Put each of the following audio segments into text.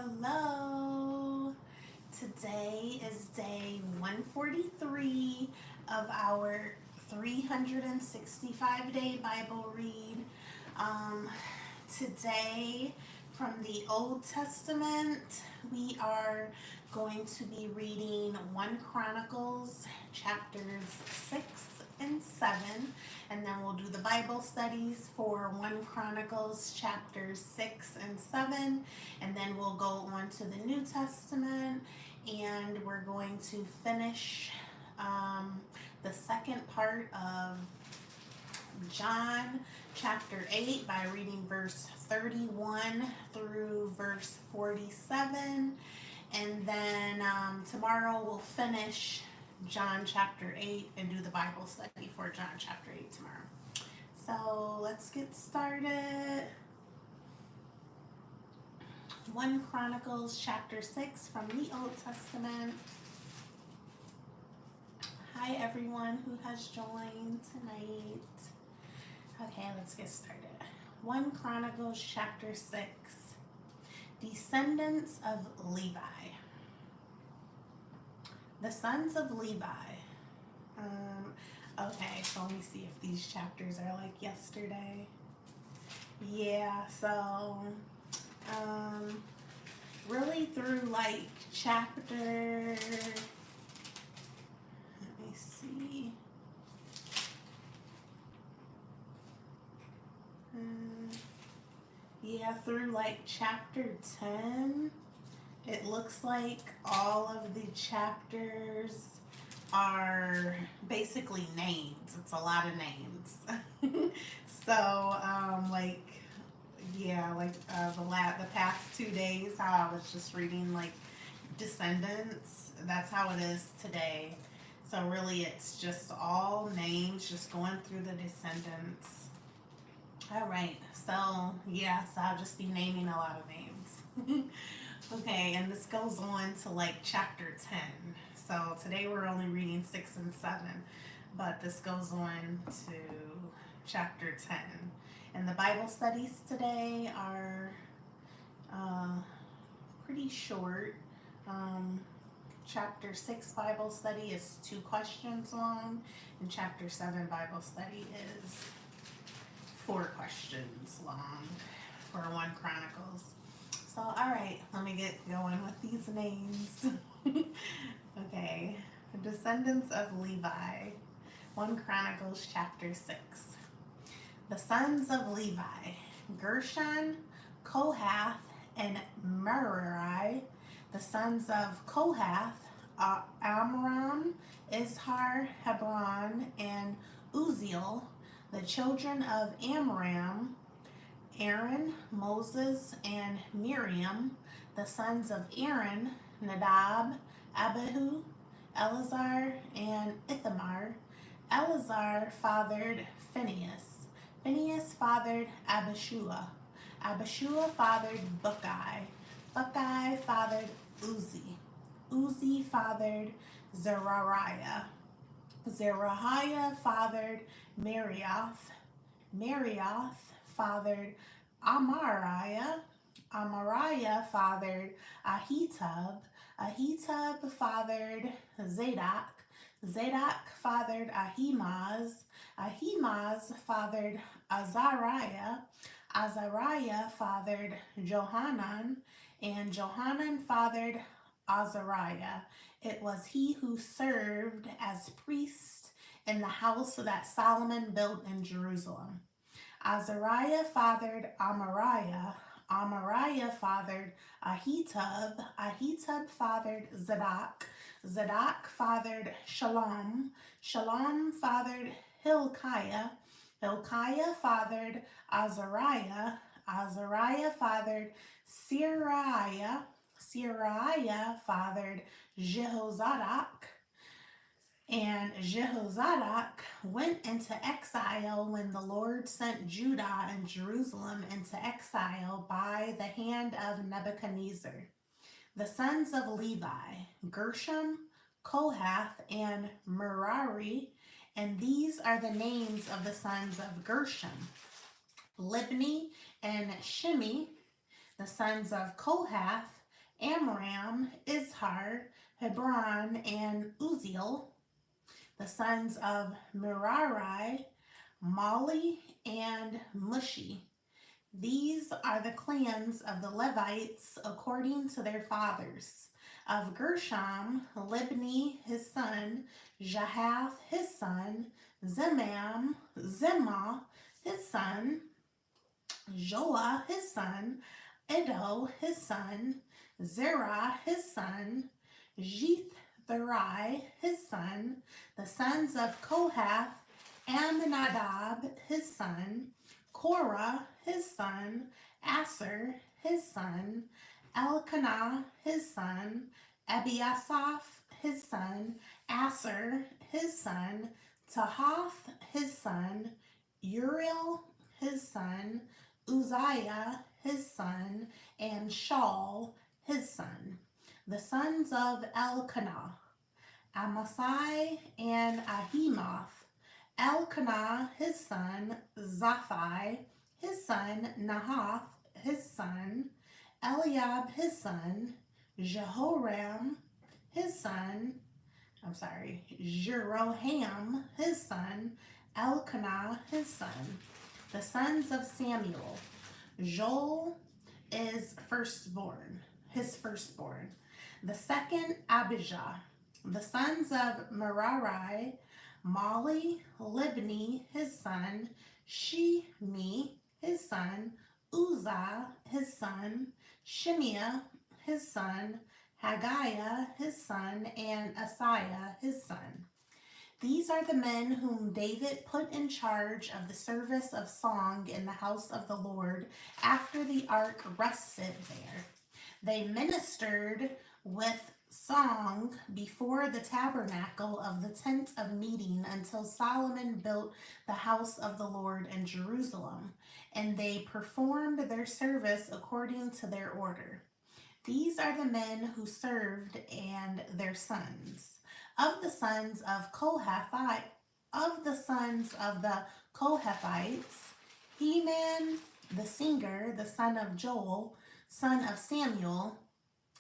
Hello. Today is day 143 of our 365-day Bible read. Today, from the Old Testament, we are going to be reading 1 Chronicles chapters 6 and 7, and then we'll do the Bible studies for 1 Chronicles chapters 6 and 7, and then we'll go on to the New Testament, and we're going to finish the second part of John chapter 8 by reading verse 31 through verse 47, and then tomorrow we'll finish John chapter 8 and do the Bible study for John chapter 8 tomorrow. So let's get started. 1 Chronicles chapter 6 from the Old Testament. Hi everyone who has joined tonight. Okay, let's get started. 1 Chronicles chapter 6. Descendants of Levi. The sons of Levi. Okay, so let me see if these chapters are like yesterday. Yeah, so really through like chapter, let me see. Yeah, through like chapter 10, it looks like all of the chapters are basically names. It's a lot of names. So, the past 2 days, how I was just reading like descendants, that's how it is today. So really it's just all names, just going through the descendants. All right, so yes, I'll just be naming a lot of names. Okay, and this goes on to like chapter 10. So today we're only reading 6 and 7, but this goes on to chapter 10. And the Bible studies today are pretty short. Chapter 6 Bible study is 2 questions long, and chapter 7 Bible study is 4 questions long for 1 Chronicles. So, alright, let me get going with these names. Okay, the descendants of Levi. 1 Chronicles chapter 6. The sons of Levi, Gershon, Kohath, and Merari. The sons of Kohath, Amram, Izhar, Hebron, and Uzziel. The children of Amram, Aaron, Moses, and Miriam. The sons of Aaron, Nadab, Abihu, Eleazar, and Ithamar. Eleazar fathered Phinehas. Phinehas fathered Abishua. Abishua fathered Bukai. Bukai fathered Uzi. Uzi fathered Zerariah. Zerahiah fathered Marioth. Marioth fathered Amariah. Amariah fathered Ahitub. Ahitub fathered Zadok. Zadok fathered Ahimaaz. Ahimaaz fathered Azariah. Azariah fathered Johanan. And Johanan fathered Azariah. It was he who served as priest in the house that Solomon built in Jerusalem. Azariah fathered Amariah. Amariah fathered Ahitub. Ahitub fathered Zadok. Zadok fathered Shalom. Shalom fathered Hilkiah. Hilkiah fathered Azariah. Azariah fathered Seraiah. Seraiah fathered Jehozadak. And Jehozadak went into exile when the Lord sent Judah and Jerusalem into exile by the hand of Nebuchadnezzar. The sons of Levi, Gershom, Kohath, and Merari, and these are the names of the sons of Gershom, Libni and Shimi. The sons of Kohath, Amram, Izhar, Hebron, and Uzziel. The sons of Merari, Mali, and Mushi. These are the clans of the Levites according to their fathers. Of Gershom, Libni his son, Jahath his son, Zemah his son, Joah his son, Edo his son, Zerah his son, Jetheri his son, the sons of Kohath, Amminadab his son, Korah his son, Aser his son, Elkanah his son, Abiasaph his son, Aser his son, Tahath his son, Uriel his son, Uzziah his son, and Shaul his son. The sons of Elkanah, Amasai and Ahimoth. Elkanah his son, Zaphi his son, Nahath his son, Eliab his son, Jehoram his son, Jeroham his son, Elkanah his son. The sons of Samuel, Joel is his firstborn. The second, Abijah. The sons of Merari, Mali, Libni his son, Shimi his son, Uzzah his son, Shimea his son, Haggiah his son, and Asaiah his son. These are the men whom David put in charge of the service of song in the house of the Lord after the ark rested there. They ministered with song before the tabernacle of the tent of meeting until Solomon built the house of the Lord in Jerusalem, and they performed their service according to their order. These are the men who served and their sons. Of the sons of the Kohathites, Heman the singer, the son of Joel, son of Samuel,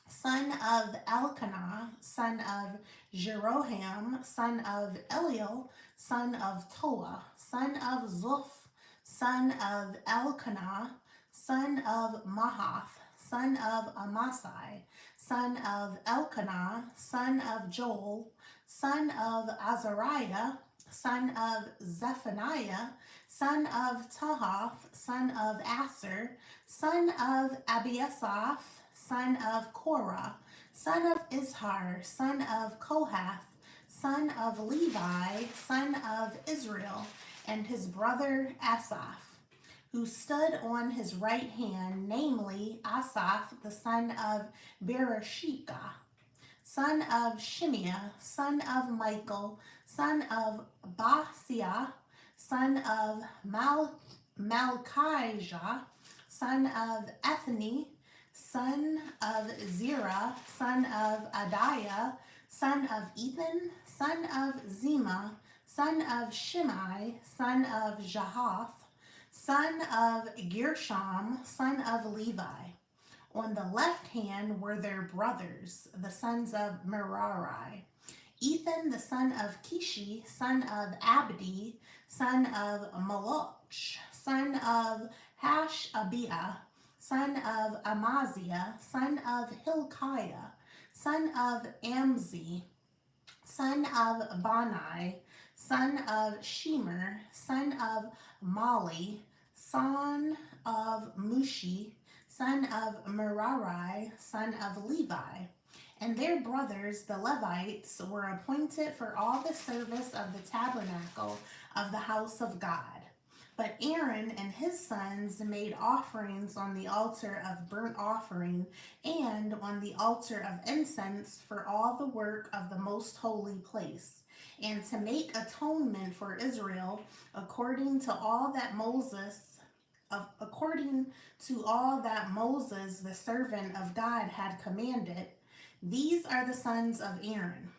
son of Elkanah, son of Jeroham, son of Eliel, son of Toah, son of Zuph, son of Elkanah, son of Mahath, son of Amasai, son of Elkanah, son of Joel, son of Azariah, son of Zephaniah, son of Tahath, son of Aser, son of Abiasaph, son of Korah, son of Izhar, son of Kohath, son of Levi, son of Israel, and his brother Asaph, who stood on his right hand, namely Asaph, the son of Bereshekah, son of Shimea, son of Michael, son of Basiah, son of Malchijah, son of Ethni, son of Zerah, son of Adiah, son of Ethan, son of Zema, son of Shimei, son of Jahath, son of Gershom, son of Levi. On the left hand were their brothers, the sons of Merari. Ethan, the son of Kishi, son of Abdi, son of Maloch, son of Hashabiah, son of Amaziah, son of Hilkiah, son of Amzi, son of Bani, son of Shemer, son of Mali, son of Mushi, son of Merari, son of Levi. And their brothers, the Levites, were appointed for all the service of the tabernacle of the house of God. But Aaron and his sons made offerings on the altar of burnt offering and on the altar of incense for all the work of the most holy place, and to make atonement for Israel according to all that Moses, the servant of God, had commanded. These are the sons of Aaron: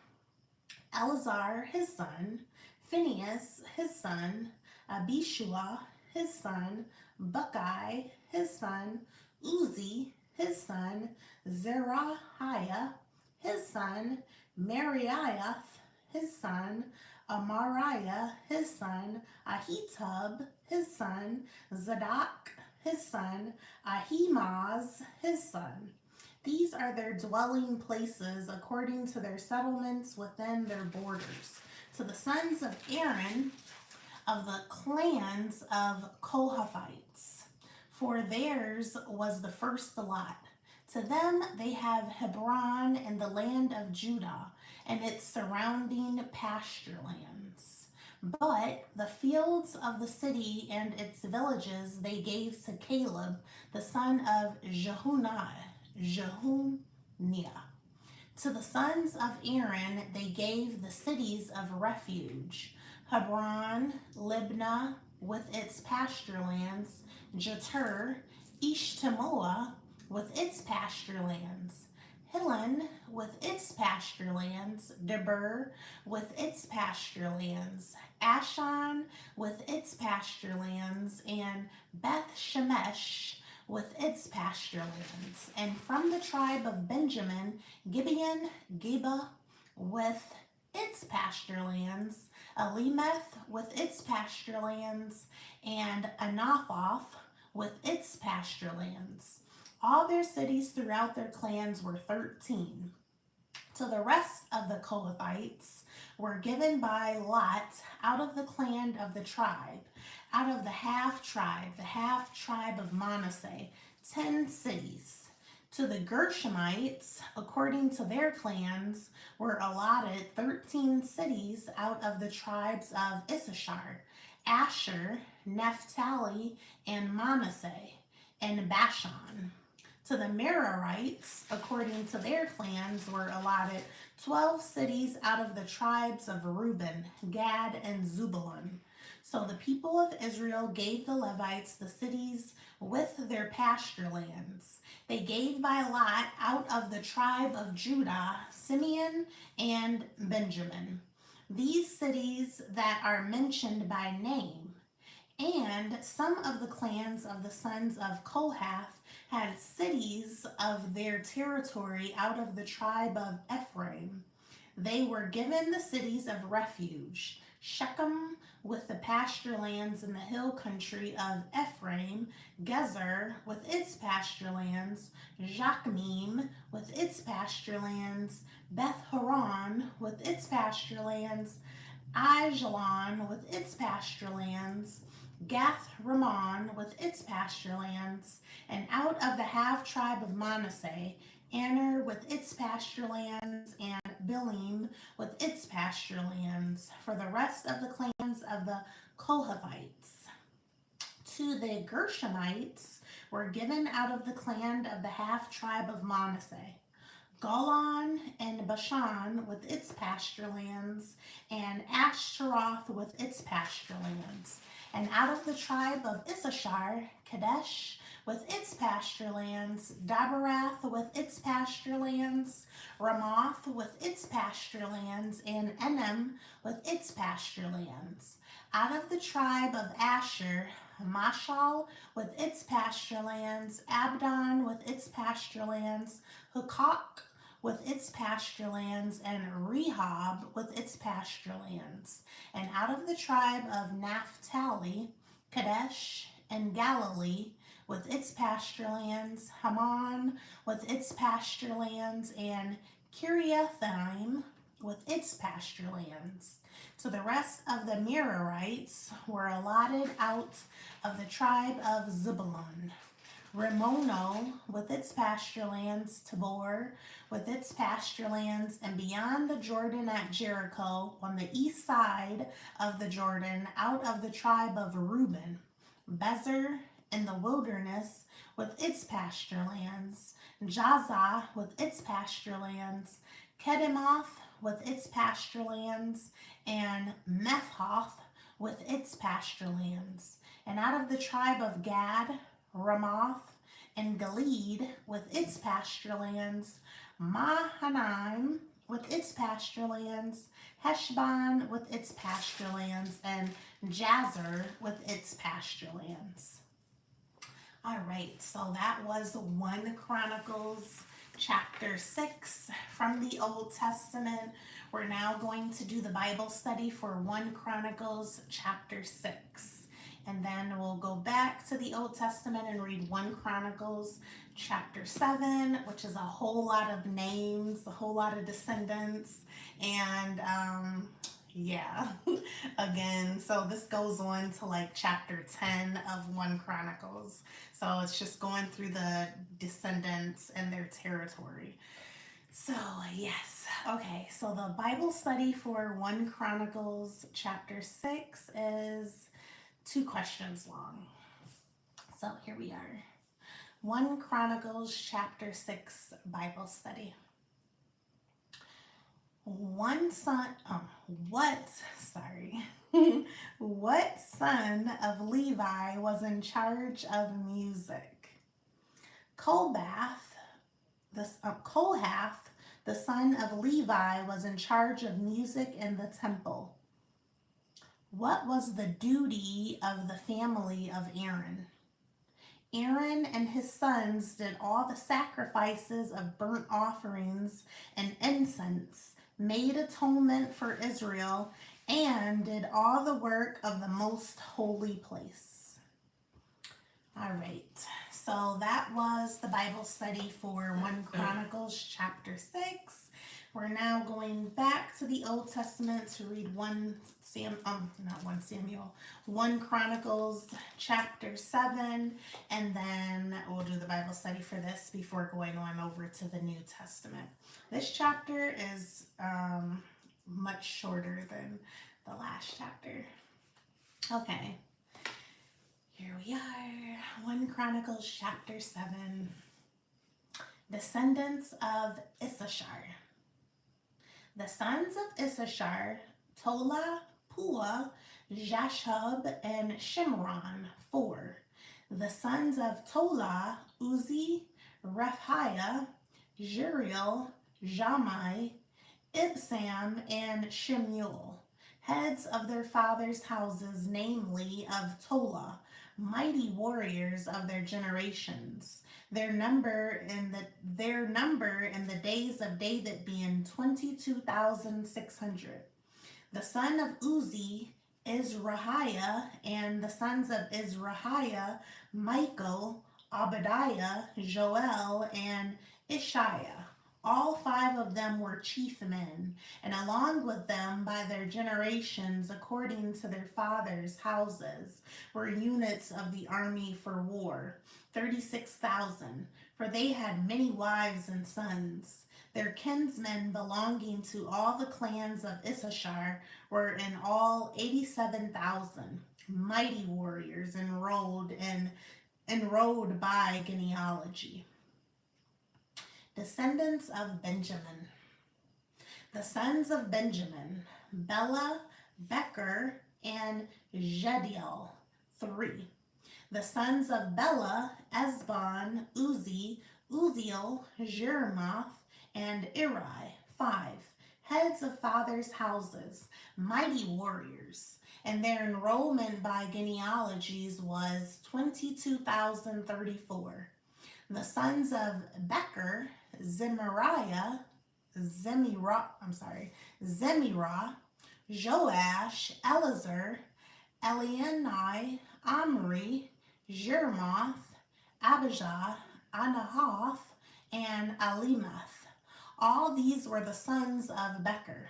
Eleazar his son, Phinehas his son, Abishua his son, Bukai his son, Uzi his son Zerahiah, his son Meraiah, his son Amariah, his son Ahitub, his son Zadok, his son Ahimaaz, his son. These are their dwelling places according to their settlements within their borders. To the sons of Aaron, of the clans of Kohathites, for theirs was the first lot. To them they have Hebron in the land of Judah and its surrounding pasture lands. But the fields of the city and its villages they gave to Caleb, the son of Jehuniah. To the sons of Aaron they gave the cities of refuge, Hebron, Libnah with its pasture lands, Jeter, Eshtemoa with its pasture lands, Hilen with its pasture lands, Debir with its pasture lands, Ashan with its pasture lands, and Beth Shemesh with its pasture lands. And from the tribe of Benjamin, Gibeon, Geba with its pasture lands, Alemeth with its pasture lands, and Anathoth with its pasture lands. All their cities throughout their clans were 13. To the rest of the Kohathites were given by lot out of the clan of the tribe, out of the half tribe of Manasseh, 10 cities. To the Gershomites, according to their clans, were allotted 13 cities out of the tribes of Issachar, Asher, Naphtali, and Manasseh, and Bashan. To the Merarites, according to their clans, were allotted 12 cities out of the tribes of Reuben, Gad, and Zebulun. So the people of Israel gave the Levites the cities with their pasture lands. They gave by lot out of the tribe of Judah, Simeon, and Benjamin. These cities that are mentioned by name. And some of the clans of the sons of Kohath had cities of their territory out of the tribe of Ephraim. They were given the cities of refuge, Shechem with the pasture lands in the hill country of Ephraim, Gezer with its pasture lands, Jachmim with its pasture lands, Beth Horon with its pasture lands, Aijalon with its pasture lands, Gath Ramon with its pasture lands, and out of the half tribe of Manasseh, Aner with its pasture lands, and Bilim with its pasture lands, for the rest of the clans of the Kohathites. To the Gershomites were given out of the clan of the half tribe of Manasseh, Golan and Bashan with its pasture lands, and Ashtaroth with its pasture lands. And out of the tribe of Issachar, Kadesh with its pasture lands, Dabarath with its pasture lands, Ramoth with its pasture lands, and Enem with its pasture lands. Out of the tribe of Asher, Mashal with its pasture lands, Abdon with its pasture lands, Hukok with its pasture lands, and Rehob with its pasture lands. And out of the tribe of Naphtali, Kadesh and Galilee with its pasture lands, Haman with its pasture lands, and Kiriathaim with its pasture lands. So the rest of the Merarites were allotted out of the tribe of Zebulun. Rimono with its pasture lands, Tabor with its pasture lands, and beyond the Jordan at Jericho on the east side of the Jordan out of the tribe of Reuben, Bezer in the wilderness with its pasture lands, Jazah with its pasture lands, Kedemoth with its pasture lands, and Mephoth with its pasture lands. And out of the tribe of Gad, Ramoth and Gilead with its pasture lands, Mahanaim with its pasture lands, Heshbon with its pasture lands, and Jazer with its pasture lands. All right, so that was 1 Chronicles chapter 6 from the Old Testament. We're now going to do the Bible study for 1 Chronicles chapter 6. And then we'll go back to the Old Testament and read 1 Chronicles chapter 7, which is a whole lot of names, a whole lot of descendants, and yeah, again, so this goes on to like chapter 10 of 1 Chronicles. So it's just going through the descendants and their territory. So, yes, okay, so the Bible study for 1 Chronicles chapter 6 is 2 questions long. So here we are. 1 Chronicles chapter 6 Bible study. What son of Levi was in charge of music? Kohath, the son of Levi, was in charge of music in the temple. What was the duty of the family of Aaron? Aaron and his sons did all the sacrifices of burnt offerings and incense, made atonement for Israel, and did all the work of the most holy place. All right, so that was the Bible study for 1 Chronicles chapter 6. We're now going back to the Old Testament to read 1 Chronicles chapter 7, and then we'll do the Bible study for this before going on over to the New Testament. This chapter is much shorter than the last chapter. Okay, here we are, 1 Chronicles chapter 7. Descendants of Issachar. The sons of Issachar, Tola, Pua, Jashub, and Shimron, 4. The sons of Tola, Uzi, Rephiah, Jeriel, Jamai, Ibsam, and Shemuel, heads of their fathers' houses, namely of Tola, mighty warriors of their generations. Their number in the days of David being 22,600. The son of Uzi, Izrahiah, and the sons of Izrahiah, Michael, Obadiah, Joel, and Ishiah. All 5 of them were chief men, and along with them by their generations, according to their fathers' houses, were units of the army for war, 36,000, for they had many wives and sons. Their kinsmen belonging to all the clans of Issachar were in all 87,000, mighty warriors enrolled by genealogy. Descendants of Benjamin. The sons of Benjamin, Bela, Becher, and Jediel, 3. The sons of Bela, Esbon, Uzi, Uziel, Jeremoth, and Eri, 5. Heads of fathers' houses, mighty warriors, and their enrollment by genealogies was 22,034. The sons of Becher, Zemirah, Joash, Elazar, Elienai, Omri, Jeremoth, Abijah, Anahath, and Alemeth. All these were the sons of Becher,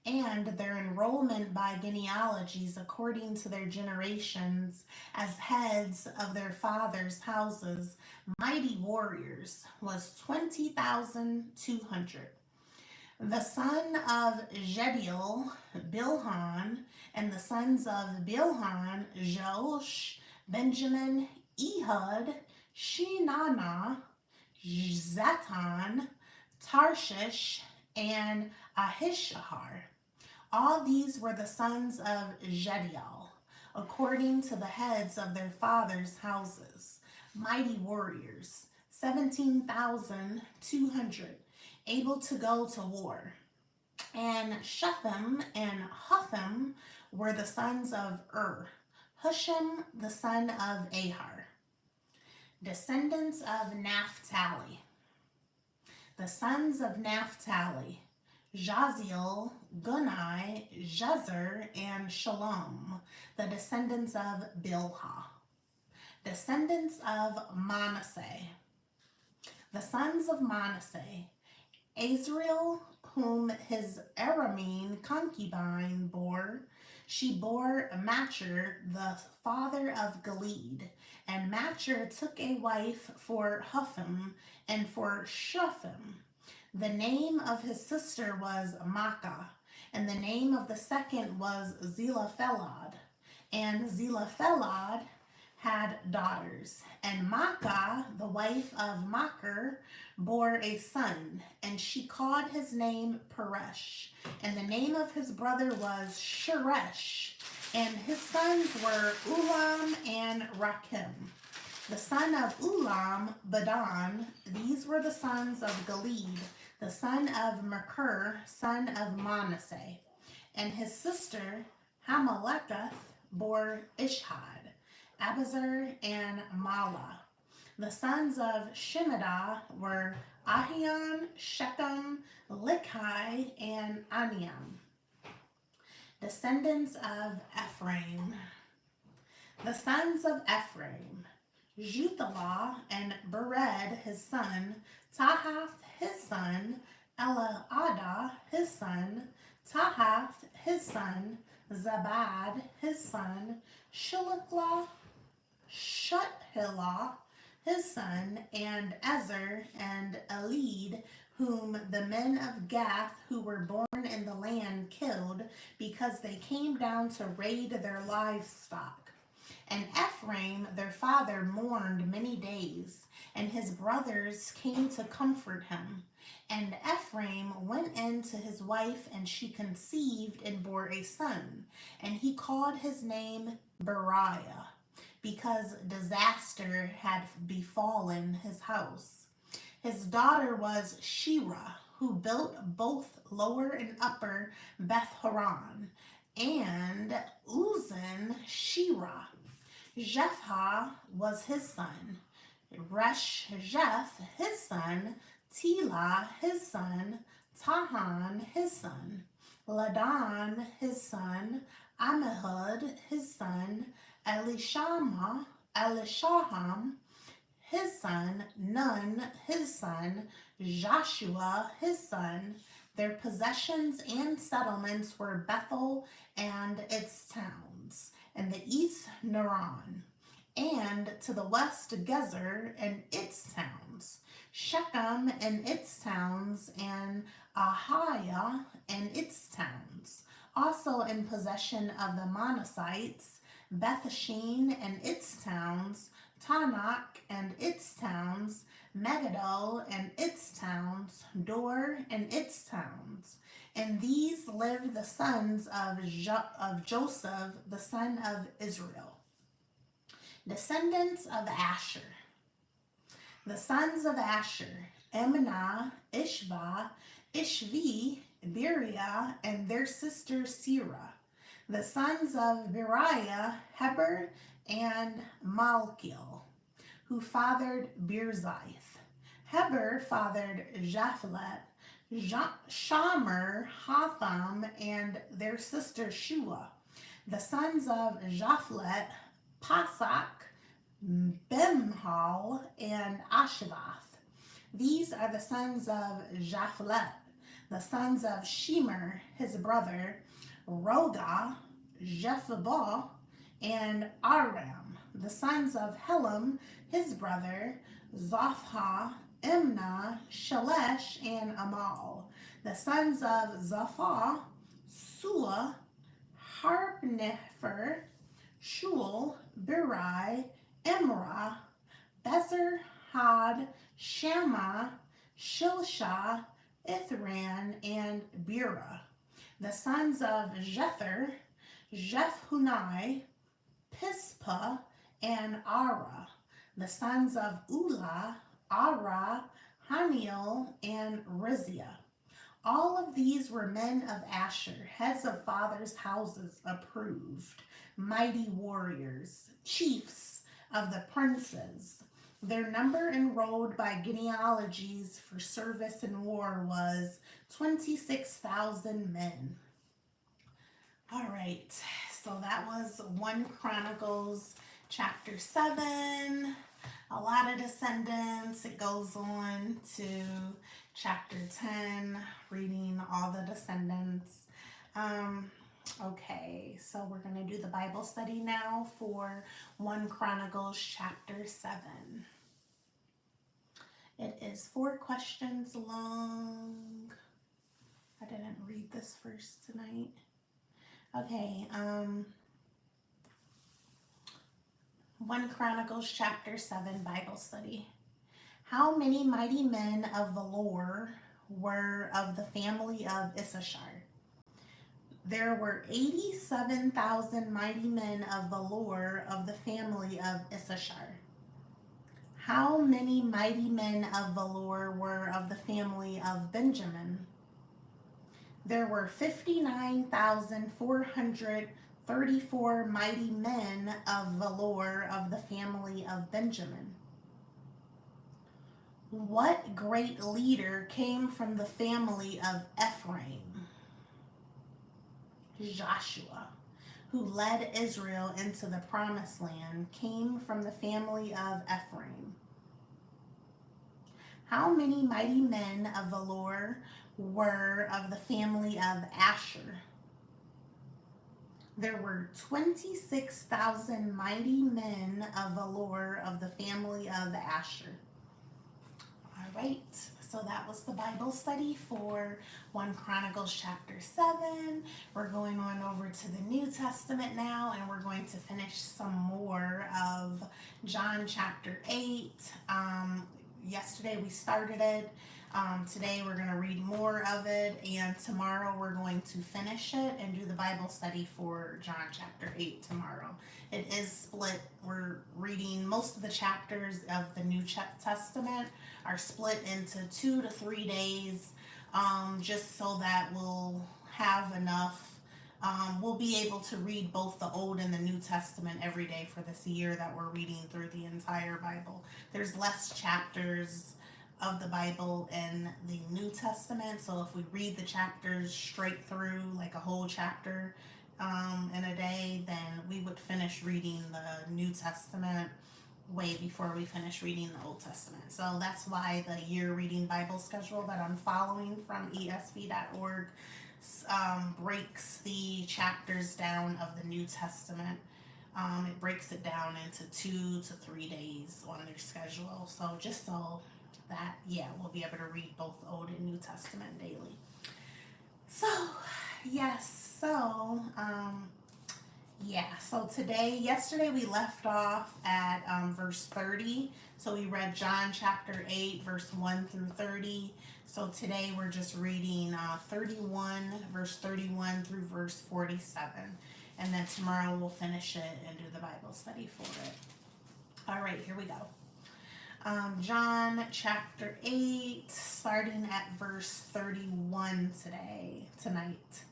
and their enrollment by genealogies according to their generations as heads of their fathers' houses, mighty warriors, was 20,200. The son of Jediel, Bilhan, and the sons of Bilhan, Josh, Benjamin, Ehud, Shinana, Zatan, Tarshish, and Ahishahar. All these were the sons of Jediel, according to the heads of their fathers' houses, mighty warriors, 17,200, able to go to war. And Shupham and Hupham were the sons of Hushim the son of Ahar. Descendants of Naphtali. The sons of Naphtali: Jaziel, Gunai, Jezer, and Shalom. The descendants of Bilhah. Descendants of Manasseh. The sons of Manasseh: Azriel, whom his Aramean concubine bore. She bore Machir, the father of Gilead. And Machir took a wife for Hupham and for Shupham. The name of his sister was Makkah, and the name of the second was Zelephelad. And Zelephelad had daughters. And Makkah, the wife of Machir, bore a son, and she called his name Peresh. And the name of his brother was Sheresh. And his sons were Ulam and Rakim. The son of Ulam, Badan. These were the sons of Gilead, the son of Machir, son of Manasseh. And his sister Hameleketh bore Ishhad, Abizar, and Mala. The sons of Shemidah were Ahian, Shechem, Likhai, and Aniam. Descendants of Ephraim. The sons of Ephraim: Juthalah and Bered his son, Tahath his son, Eliada his son, Tahath his son, Zabad his son, Shilaklah, Shuthilah his son, and Ezer and Elid, whom the men of Gath who were born in the land killed, because they came down to raid their livestock. And Ephraim their father mourned many days, and his brothers came to comfort him. And Ephraim went in to his wife, and she conceived and bore a son, and he called his name Beriah, because disaster had befallen his house. His daughter was Shira, who built both lower and upper Beth Horon, and Uzan Shira. Jephthah was his son, Reshjeth his son, Telah his son, Tahan his son, Ladan his son, Ammihud his son, Elishaham his son, Nun his son, Joshua his son. Their possessions and settlements were Bethel and its towns, and the east Naran, and to the west Gezer and its towns, Shechem and its towns, and Ahiah and its towns. Also in possession of the Manassites, Bethshean and its towns, Tanakh and its towns, Megiddo and its towns, Dor and its towns. And these lived the sons of Joseph, the son of Israel. Descendants of Asher. The sons of Asher: Emnah, Ishva, Ishvi, Beriah, and their sister Sirah. The sons of Beriah: Heber and Malkiel, who fathered Birzaith. Heber fathered Japhelet, Shamer, Hotham, and their sister Shua. The sons of Japhelet: Pasak, Bimhal, and Ashvath. These are the sons of Japhelet. The sons of Shemer, his brother: Roga, Jephthah, and Aram. The sons of Helam, his brother: Zophah, Imnah, Shelesh, and Amal. The sons of Zophah: Sua, Harpnefer, Shul, Beri, Imrah, Bezer, Had, Shammah, Shilshah, Ithran, and Bera. The sons of Jether: Jephunai, Pispa, and Ara. The sons of Ulah: Ara, Haniel, and Rizia. All of these were men of Asher, heads of fathers' houses, approved, mighty warriors, chiefs of the princes. Their number enrolled by genealogies for service in war was 26,000 men. All right, so that was 1 Chronicles chapter 7. A lot of descendants. It goes on to chapter 10, reading all the descendants. Okay, so we're going to do the Bible study now for 1 Chronicles chapter 7. It is 4 questions long. I didn't read this first tonight. Okay, 1 Chronicles chapter 7 Bible study. How many mighty men of Valor were of the family of Issachar? There were 87,000 mighty men of Valor of the family of Issachar. How many mighty men of Valor were of the family of Benjamin? There were 59,434 mighty men of Valor of the family of Benjamin. What great leader came from the family of Ephraim? Joshua, who led Israel into the promised land, came from the family of Ephraim. How many mighty men of Valor were of the family of Asher? There were 26,000 mighty men of Valor of the family of Asher. All right, so that was the Bible study for 1 Chronicles chapter 7. We're going on over to the New Testament now, and we're going to finish some more of John chapter 8. Yesterday we started it. Today we're going to read more of it, and tomorrow we're going to finish it and do the Bible study for John chapter 8 tomorrow. It is split. We're reading most of the chapters of the New Testament are split into 2 to 3 days, just so that we'll have enough. We'll be able to read both the Old and the New Testament every day for this year that we're reading through the entire Bible. There's less chapters of the Bible in the New Testament, so if we read the chapters straight through, like a whole chapter in a day, then we would finish reading the New Testament way before we finish reading the Old Testament. So that's why the year reading Bible schedule that I'm following from esv.org breaks the chapters down of the New Testament. It breaks it down into 2 to 3 days on their schedule. So just so that, we'll be able to read both Old and New Testament daily. So, yesterday we left off at verse 30. So we read John chapter 8, verse 1 through 30. So today we're just reading 31, verse 31 through verse 47. And then tomorrow we'll finish it and do the Bible study for it. All right, here we go. John chapter 8, starting at verse 31 tonight.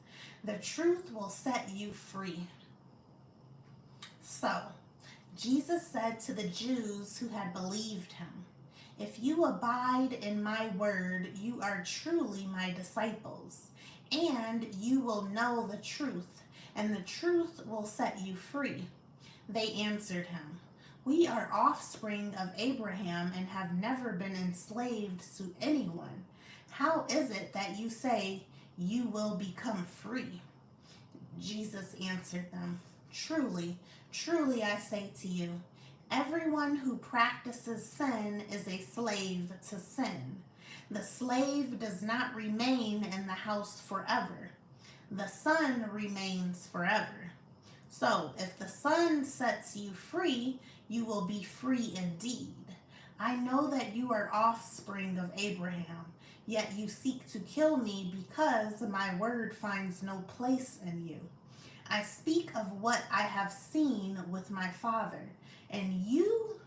The truth will set you free. So, Jesus said to the Jews who had believed him, "If you abide in my word, you are truly my disciples, and you will know the truth, and the truth will set you free." They answered him, "We are offspring of Abraham and have never been enslaved to anyone. How is it that you say you will become free?" Jesus answered them, "Truly, truly I say to you, everyone who practices sin is a slave to sin. The slave does not remain in the house forever. The Son remains forever. So if the Son sets you free, you will be free indeed. I know that you are offspring of Abraham, yet you seek to kill me because my word finds no place in you. I speak of what I have seen with my Father, and you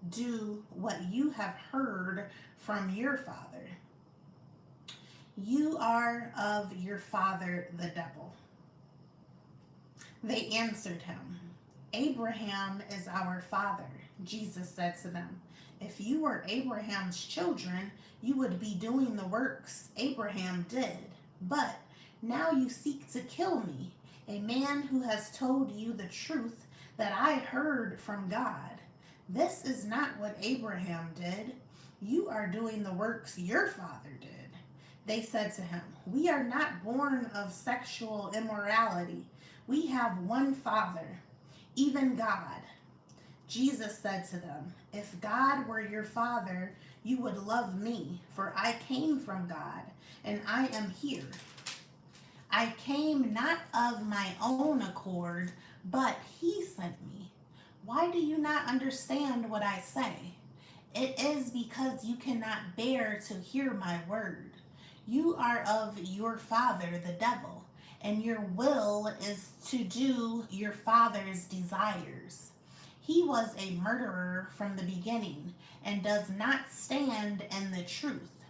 do what you have heard from your father. You are of your father, the devil." They answered him, "Abraham is our father." Jesus said to them, If you were Abraham's children, you would be doing the works Abraham did. But now you seek to kill me, a man who has told you the truth that I heard from God. This is not what Abraham did. You are doing the works your father did. They said to him, We are not born of sexual immorality. We have one Father, even God. Jesus said to them, If God were your Father, you would love me, for I came from God, and I am here. I came not of my own accord, but He sent me. Why do you not understand what I say? It is because you cannot bear to hear my word. You are of your father, the devil, and your will is to do your father's desires. He was a murderer from the beginning and does not stand in the truth,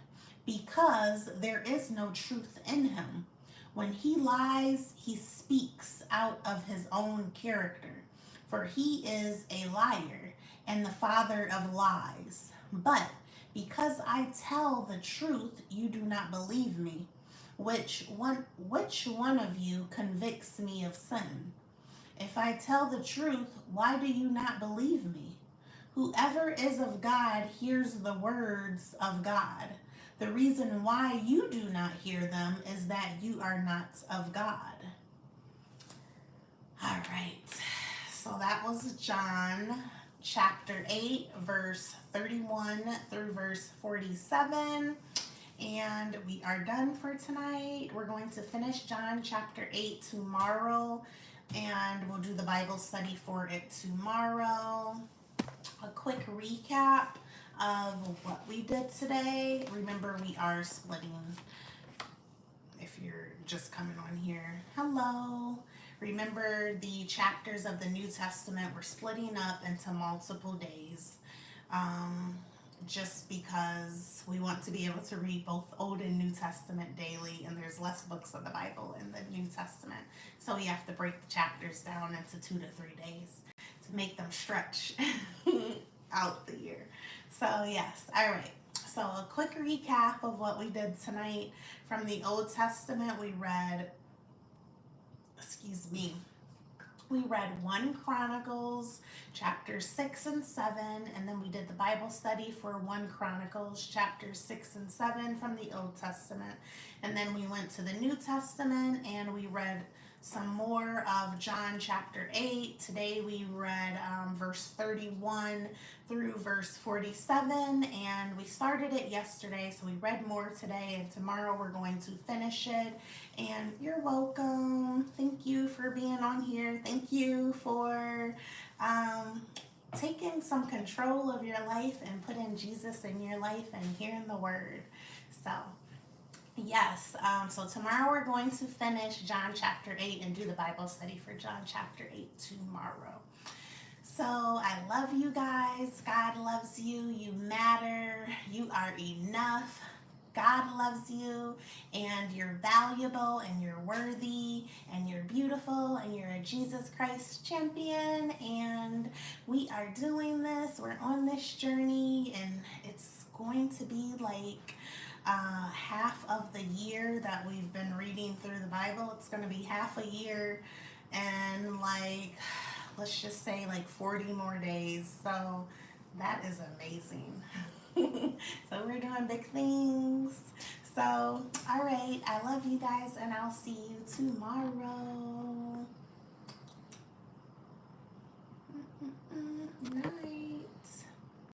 because there is no truth in him. When he lies, he speaks out of his own character, for he is a liar and the father of lies. But because I tell the truth, you do not believe me. Which one of you convicts me of sin? If I tell the truth, why do you not believe me? Whoever is of God hears the words of God. The reason why you do not hear them is that you are not of God. All right, so that was John chapter 8, verse 31 through verse 47. And we are done for tonight. We're going to finish John chapter 8 tomorrow, and we'll do the Bible study for it tomorrow. A quick recap of what we did today. Remember, we are splitting. If you're just coming on here, hello. Remember, the chapters of the New Testament we're splitting up into multiple days, just because we want to be able to read both Old and New Testament daily, and there's less books of the Bible in the New Testament, so we have to break the chapters down into 2 to 3 days to make them stretch out the year. So yes, all right. So a quick recap of what we did tonight. From the Old Testament, we read 1 Chronicles chapters 6 and 7, and then we did the Bible study for 1 Chronicles chapters 6 and 7 from the Old Testament. And then we went to the New Testament and we read some more of John chapter 8. Today we read verse 31 through verse 47, and we started it yesterday, so we read more today, and tomorrow we're going to finish it. And you're welcome. Thank you for being on here. Thank you for taking some control of your life and putting Jesus in your life and hearing the word. So yes, so tomorrow we're going to finish John chapter 8 and do the Bible study for John chapter 8 tomorrow. So I love you guys. God loves you. You matter. You are enough. God loves you, and you're valuable, and you're worthy, and you're beautiful, and you're a Jesus Christ champion, and we are doing this. We're on this journey, and it's going to be like half of the year that we've been reading through the Bible. It's going to be half a year, and like, let's just say like 40 more days. So that is amazing. So we're doing big things. So, all right. I love you guys, and I'll see you tomorrow.